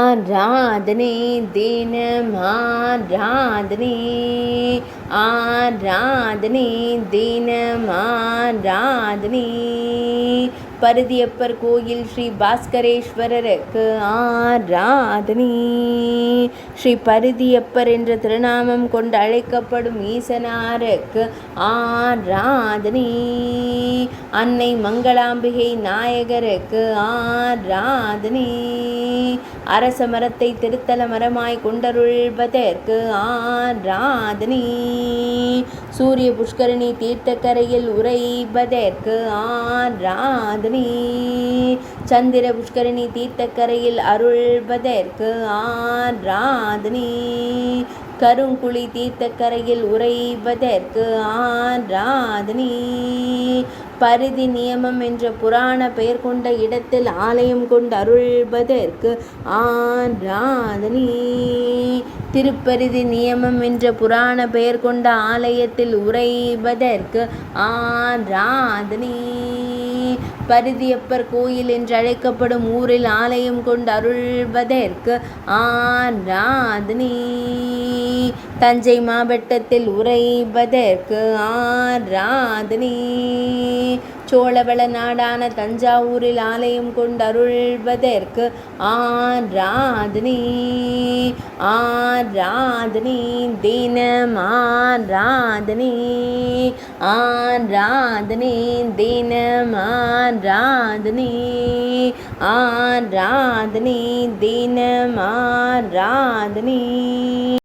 ஆராதனை தினம் ஆராதனை ஆராதனை தினம் ஆராதனை பருதியப்பர் கோயில் ஸ்ரீ பாஸ்கரேஸ்வரருக்கு ஆராதனை. ஸ்ரீ பருதியப்பர் என்ற திருநாமம் கொண்டு அழைக்கப்படும் ஈசனாருக்கு ஆராதனை. அன்னை மங்களாம்பிகை நாயகருக்கு ஆராதனை. அரச மரத்தை திருத்தல மரமாய் கொண்டருள்வதற்கு ஆராதனை. சூரிய புஷ்கரணி தீர்த்தக்கரையில் உறைவதற்கு ஆராதனை. சந்திர புஷ்கரணி தீர்த்தக்கரையில் அருள்வதற்கு ஆராதனை. கருங்குழி தீர்த்தக்கரையில் உறைவதற்கு ஆராதனை. பருதி நியமம் என்ற புராண பெயர் கொண்ட இடத்தில் ஆலயம் கொண்டு அருள்வதற்கு ஆராதனை. திருப்பருதி நியமம் என்ற புராண பெயர் கொண்ட ஆலயத்தில் உறைவதற்கு ஆராதனை. பருதியப்பர் கோயில் என்று அழைக்கப்படும் ஊரில் ஆலயம் கொண்டு அருள்வதற்கு ஆராதனை. தஞ்சை மாவட்டத்தில் உறைவதற்கு ஆராதனை. சோழவள நாடான தஞ்சாவூரில் ஆலயம் கொண்டு அருள்வதற்கு ஆராதனை. ஆராதனை தினம் ஆராதனை. ஆராதனை தினம் ஆராதனை. ஆராதனை தினம் ஆராதனை.